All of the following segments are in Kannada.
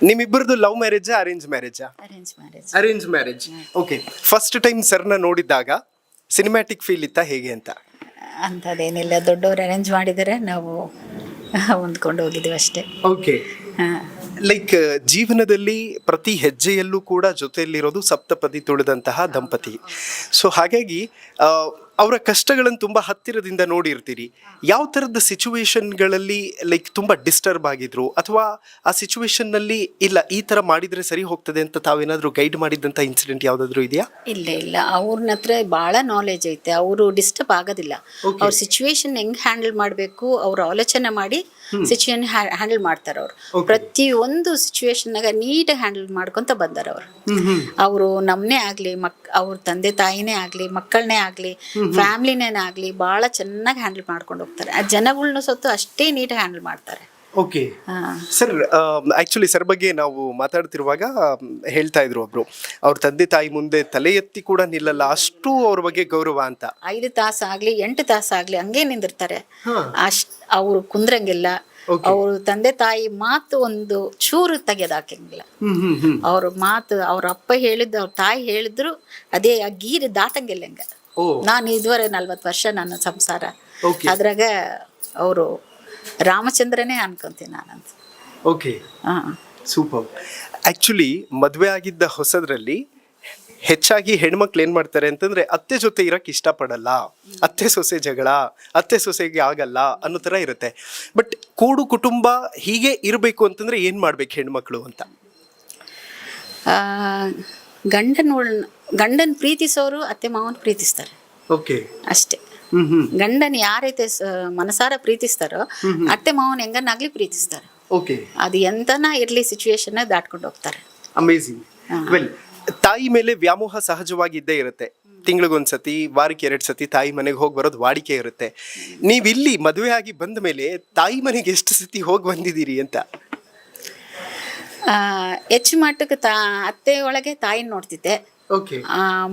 ನಿಮ್ಮಿಬ್ಬರದು ಲವ್ ಮ್ಯಾರೇಜಾ ಅರೇಂಜ್ ಮ್ಯಾರೇಜಾ? Arrange marriage. Arrange marriage. Okay. First time ಸರ್ನ ನೋಡಿದಾಗ ಸಿನಿಮ್ಯಾಟಿಕ್ ಫೀಲ್ ಇತ್ತಾ ಹೇಗೆ ಅಂತ? ಅಂಥದ್ದೇನಿಲ್ಲ, ದೊಡ್ಡವರು ಅರೇಂಜ್ ಮಾಡಿದರೆ ನಾವು ಹೊಂದ್ಕೊಂಡು ಹೋಗಿದ್ದೀವಿ ಅಷ್ಟೇ. ಓಕೆ. ಲೈಕ್ ಜೀವನದಲ್ಲಿ ಪ್ರತಿ ಹೆಜ್ಜೆಯಲ್ಲೂ ಕೂಡ ಜೊತೆಯಲ್ಲಿರೋದು ಸಪ್ತಪದಿ ತುಳಿದಂತಹ ದಂಪತಿ. ಸೊ ಹಾಗಾಗಿ ಅವರ ಕಷ್ಟಗಳನ್ನು ತುಂಬ ಹತ್ತಿರದಿಂದ ನೋಡಿರ್ತೀರಿ. ಯಾವ ಥರದ ಸಿಚುವೇಶನ್ಗಳಲ್ಲಿ ಲೈಕ್ ತುಂಬ ಡಿಸ್ಟರ್ಬ್ ಆಗಿದ್ರು, ಅಥವಾ ಆ ಸಿಚುವೇಶನ್ನಲ್ಲಿ ಇಲ್ಲ ಈ ಥರ ಮಾಡಿದರೆ ಸರಿ ಹೋಗ್ತದೆ ಅಂತ ತಾವೇನಾದರೂ ಗೈಡ್ ಮಾಡಿದ್ದಂಥ ಇನ್ಸಿಡೆಂಟ್ ಯಾವುದಾದ್ರೂ ಇದೆಯಾ? ಇಲ್ಲ ಇಲ್ಲ, ಅವ್ರನ್ನ ಹತ್ರ ಭಾಳ ನಾಲೆಜ್ ಐತೆ. ಅವರು ಡಿಸ್ಟರ್ಬ್ ಆಗೋದಿಲ್ಲ. ಅವ್ರ ಸಿಚುವೇಶನ್ ಹೆಂಗ್ ಹ್ಯಾಂಡಲ್ ಮಾಡಬೇಕು ಅವ್ರು ಆಲೋಚನೆ ಮಾಡಿ ಸಿಚುವೇಶನ್ ಹ್ಯಾಂಡಲ್ ಮಾಡ್ತಾರೆ. ಅವರು ಪ್ರತಿಯೊಂದು ಸಿಚುವೇಶನ್ನಾಗ ನೀಟಾಗಿ ಹ್ಯಾಂಡಲ್ ಮಾಡ್ಕೊಂತ ಬಂದಾರ ಅವರು. ಅವರು ನಮ್ಮನ್ನೇ ಆಗಲಿ, ಅವ್ರ ತಂದೆ ತಾಯಿನೇ ಆಗಲಿ, ಮಕ್ಕಳನ್ನೇ ಆಗಲಿ, ಫ್ಯಾಮಿಲಿನೇ ಆಗಲಿ ಭಾಳ ಚೆನ್ನಾಗಿ ಹ್ಯಾಂಡಲ್ ಮಾಡ್ಕೊಂಡು ಹೋಗ್ತಾರೆ. ಆ ಜನಗಳ್ನು ಸತ್ತು ಅಷ್ಟೇ ನೀಟಾಗಿ ಹ್ಯಾಂಡಲ್ ಮಾಡ್ತಾರೆ. ಓಕೆ ಸರ್, ಆ್ಯಕ್ಚುಲಿ ಸರ್ ಬಗ್ಗೆ ನಾವು ಮಾತಾಡ್ತಿರುವಾಗ ಹೇಳ್ತಾ ಇದ್ರು ಒಬ್ರು, ಅವ್ರ ತಂದೆ ತಾಯಿ ಮುಂದೆ ತಲೆ ಎತ್ತಿ ಕೂಡ ನಿಲ್ಲಲ್ಲ, ಅಷ್ಟು ಅವ್ರ ಬಗ್ಗೆ ಗೌರವ ಅಂತ. 5 ತಾಸಾಗ್ಲಿ 8 ತಾಸಾಗ್ಲಿ ಹಂಗೆ ನಿಂದಿರ್ತಾರೆ. ಅವ್ರು ಕುಂದ್ರಂಗಿಲ್ಲ. ಅವ್ರ ತಂದೆ ತಾಯಿ ಮಾತು ಒಂದು ಚೂರು ತೆಗೆದಾಕಂಗಿಲ್ಲ. ಅವ್ರ ಮಾತು ಅವ್ರ ಅಪ್ಪ ಹೇಳಿದ್ದು ಅವ್ರ ತಾಯಿ ಹೇಳಿದ್ರು ಅದೇ ಆ ಗೀರು ದಾಟಂಗಿಲ್ಲ. ಹಂಗ ನಾನು ಇದುವರೆ 40 ವರ್ಷ ನನ್ನ ಸಂಸಾರ, ಅದ್ರಾಗ ಅವರು ರಾಮಚಂದ್ರನೇ ಅನ್ಕೊಂತೀನಿ ನಾನಂತ. Okay, super. ಆ್ಯಕ್ಚುಲಿ ಮದುವೆ ಆಗಿದ್ದ ಹೊಸದ್ರಲ್ಲಿ ಹೆಚ್ಚಾಗಿ ಹೆಣ್ಮಕ್ಳು ಏನು ಮಾಡ್ತಾರೆ ಅಂತಂದರೆ ಅತ್ತೆ ಜೊತೆ ಇರೋಕ್ಕೆ ಇಷ್ಟಪಡಲ್ಲ, ಅತ್ತೆ ಸೊಸೆ ಜಗಳ, ಅತ್ತೆ ಸೊಸೆಗೆ ಆಗಲ್ಲ ಅನ್ನೋ ಥರ ಇರುತ್ತೆ. ಬಟ್ ಕೂಡು ಕುಟುಂಬ ಹೀಗೆ ಇರಬೇಕು ಅಂತಂದರೆ ಏನು ಮಾಡ್ಬೇಕು ಹೆಣ್ಮಕ್ಳು ಅಂತ? ಗಂಡನ್ ಪ್ರೀತಿಸೋರು ಅತ್ತೆ ಮಾವನ್ ಪ್ರೀತಿಸ್ತಾರೆ. ಓಕೆ, ಅಷ್ಟೇ. ಗಂಡನ್ ಯಾರೈತೆ ಮನಸಾರ ಪ್ರೀತಿಸ್ತಾರೋ ಅತ್ತೆ ಮಾವನ್ ಹೆಂಗನ್ನಾಗ್ಲಿ ಪ್ರೀತಿಸ್ತಾರೆ. ಓಕೆ, ಅದು ಎಂತನ ಇರ್ಲಿ ಸಿಚುವೇಶನ್ ದಾಟ್ಕೊಂಡು ಹೋಗ್ತಾರೆ. ಅಮೇಝಿಂಗ್. ವೆಲ್, ತಾಯಿ ಮೇಲೆ ವ್ಯಾಮೋಹ ಸಹಜವಾಗಿದ್ದೇ ಇರುತ್ತೆ. ತಿಂಗಳಿಗೊಂದ್ಸತಿ, ವಾರಕ್ಕೆ 2 ಸತಿ ತಾಯಿ ಮನೆಗೆ ಹೋಗಿ ಬರೋದು ವಾಡಿಕೆ ಇರುತ್ತೆ. ನೀವಿಲ್ಲಿ ಮದುವೆ ಆಗಿ ಬಂದ ಮೇಲೆ ತಾಯಿ ಮನೆಗೆ ಎಷ್ಟು ಸತಿ ಹೋಗಿ ಬಂದಿದ್ದೀರಿ ಅಂತ? ಹೆಚ್ಚು ಮಟ್ಟಕ್ಕೆ ಅತ್ತೆ ಒಳಗೆ ತಾಯಿನ ನೋಡ್ತಿದ್ದೆ,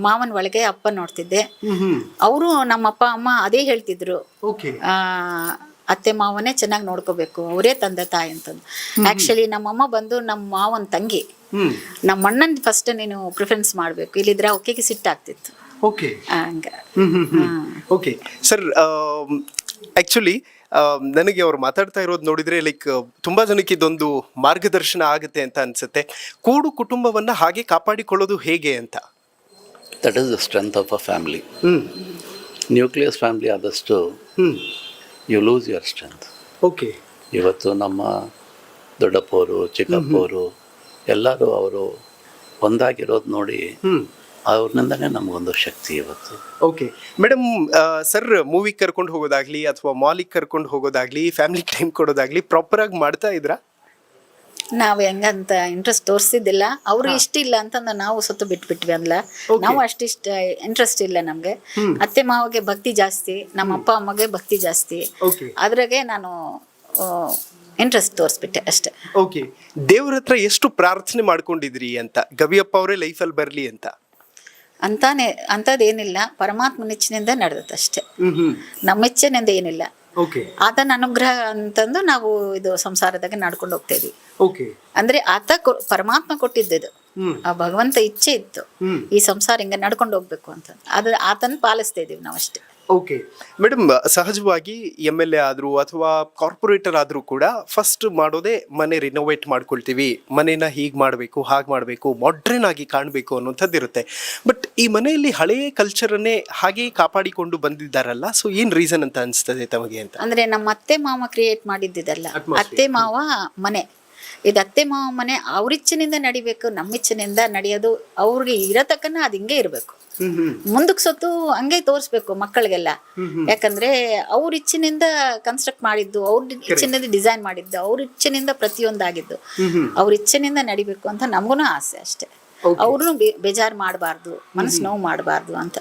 ಮಾವನ ಒಳಗೆ ಅಪ್ಪ ನೋಡ್ತಿದ್ದೆ. ಅವರು ನಮ್ಮ ಅಪ್ಪ ಅಮ್ಮ ಅದೇ ಹೇಳ್ತಿದ್ರು, ಅತ್ತೆ ಮಾವನೇ ಚೆನ್ನಾಗಿ ನೋಡ್ಕೋಬೇಕು, ಅವರೇ ತಂದೆ ತಾಯಿ ಅಂತಂದು. ಆಕ್ಚುಲಿ ನಮ್ಮಮ್ಮ ಬಂದು ನಮ್ಮ ಮಾವನ ತಂಗಿ, ನಮ್ಮ ಅಣ್ಣನ್ ಫಸ್ಟ್ ನೀನು ಪ್ರಿಫರೆನ್ಸ್ ಮಾಡ್ಬೇಕು, ಇಲ್ಲಿದ್ರೆ ಒಕೆಗೆ ಸಿಟ್ಟಾಗ್ತಿತ್ತು. ಹಂಗ. ಓಕೆ ಸರ್, ಆಕ್ಚುಲಿ ನನಗೆ ಅವ್ರು ಮಾತಾಡ್ತಾ ಇರೋದು ನೋಡಿದ್ರೆ ಲೈಕ್ ತುಂಬಾ ಜನಕ್ಕೆ ಇದೊಂದು ಮಾರ್ಗದರ್ಶನ ಆಗುತ್ತೆ ಅಂತ ಅನ್ಸುತ್ತೆ. ಕೂಡು ಕುಟುಂಬವನ್ನ ಹಾಗೆ ಕಾಪಾಡಿಕೊಳ್ಳೋದು ಹೇಗೆ ಅಂತ? That is the strength of a family. Nucleus family ಆದಷ್ಟು you lose your strength. Okay, ಇವತ್ತು ನಮ್ಮ ದೊಡ್ಡಪ್ಪವರು, ಚಿಕ್ಕಪ್ಪವರು ಎಲ್ಲರೂ ಅವರು ಒಂದಾಗಿರೋದು ನೋಡಿ ಅವ್ರನಿಂದನೇ ನಮಗೊಂದು ಶಕ್ತಿ ಇವತ್ತು. ಓಕೆ ಮೇಡಮ್, ಸರ್ ಮೂವಿಗೆ ಕರ್ಕೊಂಡು ಹೋಗೋದಾಗ್ಲಿ ಅಥವಾ ಮಾಲಿಗೆ ಕರ್ಕೊಂಡು ಹೋಗೋದಾಗ್ಲಿ, ಫ್ಯಾಮಿಲಿ ಟೈಮ್ ಕೊಡೋದಾಗ್ಲಿ ಪ್ರಾಪರ್ ಆಗಿ ಮಾಡ್ತಾ ಇದ್ರಾ? ನಾವು ಹೆಂಗಂತ ಇಂಟ್ರೆಸ್ಟ್ ತೋರಿಸಿದ್ದಿಲ್ಲ. ಅವರು ಇಷ್ಟ ಇಲ್ಲ ಅಂತಂದ ನಾವು ಸತ್ತು ಬಿಟ್ಬಿಟ್ವಿ ಅಂದ್ಲ. ನಾವು ಅಷ್ಟಿಷ್ಟ ಇಂಟ್ರೆಸ್ಟ್ ಇಲ್ಲ ನಮ್ಗೆ. ಅತ್ತೆ ಮಾವಗೆ ಭಕ್ತಿ ಜಾಸ್ತಿ, ನಮ್ಮ ಅಪ್ಪ ಅಮ್ಮಗೆ ಭಕ್ತಿ ಜಾಸ್ತಿ. ಅದ್ರಾಗೆ ನಾನು ಇಂಟ್ರೆಸ್ಟ್ ತೋರಿಸ್ಬಿಟ್ಟೆ ಅಷ್ಟೇ. ಓಕೆ, ದೇವ್ರ ಹತ್ರ ಎಷ್ಟು ಪ್ರಾರ್ಥನೆ ಮಾಡ್ಕೊಂಡಿದ್ರಿ ಅಂತ? ಗವಿಯಪ್ಪ ಅವರೇ ಲೈಫಲ್ಲಿ ಬರಲಿ ಅಂತ ಅಂತದೇನಿಲ್ಲ, ಪರಮಾತ್ಮನ ಇಚ್ಛೆನಿಂದ ನಡೆದತ್ತಷ್ಟೇ. ನಮ್ಮ ಇಚ್ಛೆನಿಂದ ಏನಿಲ್ಲ. ಆತನ ಅನುಗ್ರಹ ಅಂತಂದು ನಾವು ಇದು ಸಂಸಾರದಾಗ ನಡ್ಕೊಂಡು ಹೋಗ್ತಾ ಇದೀವಿ. ಅಂದ್ರೆ ಆತ ಪರಮಾತ್ಮ ಕೊಟ್ಟಿದ್ದು, ಆ ಭಗವಂತ ಇಚ್ಛೆ ಇತ್ತು ಈ ಸಂಸಾರ ಹಿಂಗ ನಡ್ಕೊಂಡು ಹೋಗ್ಬೇಕು ಅಂತ. ಅದು ಆತನ ಪಾಲಿಸ್ತಾ ಇದೀವಿ ನಾವು ಅಷ್ಟೇ. ಓಕೆ ಮೇಡಮ್, ಸಹಜವಾಗಿ MLA ಆದರೂ ಅಥವಾ ಕಾರ್ಪೊರೇಟರ್ ಆದರೂ ಕೂಡ ಫಸ್ಟ್ ಮಾಡೋದೇ ಮನೆ ರಿನೋವೇಟ್ ಮಾಡ್ಕೊಳ್ತೀವಿ, ಮನೇನ ಹೀಗೆ ಮಾಡಬೇಕು, ಹಾಗೆ ಮಾಡಬೇಕು, ಮಾಡ್ರನ್ ಆಗಿ ಕಾಣಬೇಕು ಅನ್ನೋಂಥದ್ದು ಇರುತ್ತೆ. ಬಟ್ ಈ ಮನೆಯಲ್ಲಿ ಹಳೆಯ ಕಲ್ಚರನ್ನೇ ಹಾಗೆ ಕಾಪಾಡಿಕೊಂಡು ಬಂದಿದ್ದಾರಲ್ಲ, ಸೊ ಏನು ರೀಸನ್ ಅಂತ ಅನಿಸ್ತದೆ ತಮಗೆ ಅಂತ? ಅಂದರೆ ನಮ್ಮ ಅತ್ತೆ ಮಾವ ಕ್ರಿಯೇಟ್ ಮಾಡಿದ್ದಿದ್ದಲ್ಲ, ಅತ್ತೆ ಮಾವ ಮನೆ ಇದು. ಅತ್ತೆ ಮಾವ ಮನೆ ಅವ್ರ ಇಚ್ಛೆನಿಂದ ನಡಿಬೇಕು, ನಮ್ಮ ಇಚ್ಛೆನಿಂದ ನಡೆಯೋದು ಅವ್ರಿಗೆ ಇರತಕ್ಕನ ಅದು ಹಿಂಗೆ ಇರಬೇಕು. ಮುಂದಕ್ಕೆ ಸೊತ್ತು ಹಂಗೆ ತೋರಿಸ್ಬೇಕು ಮಕ್ಕಳಿಗೆಲ್ಲ. ಯಾಕಂದ್ರೆ ಅವ್ರ ಇಚ್ಛೆನಿಂದ ಕನ್ಸ್ಟ್ರಕ್ಟ್ ಮಾಡಿದ್ದು, ಅವ್ರ ಇಚ್ಛೆನಿಂದ ಡಿಸೈನ್ ಮಾಡಿದ್ದು, ಅವ್ರ ಇಚ್ಛೆನಿಂದ ಪ್ರತಿಯೊಂದಾಗಿದ್ದು, ಅವ್ರ ಇಚ್ಛೆನಿಂದ ನಡಿಬೇಕು ಅಂತ ನಮಗೂ ಆಸೆ ಅಷ್ಟೇ. ಅವ್ರನ್ನು ಬೇಜಾರು ಮಾಡಬಾರ್ದು, ಮನಸ್ಸು ನೋವು ಮಾಡಬಾರ್ದು ಅಂತ.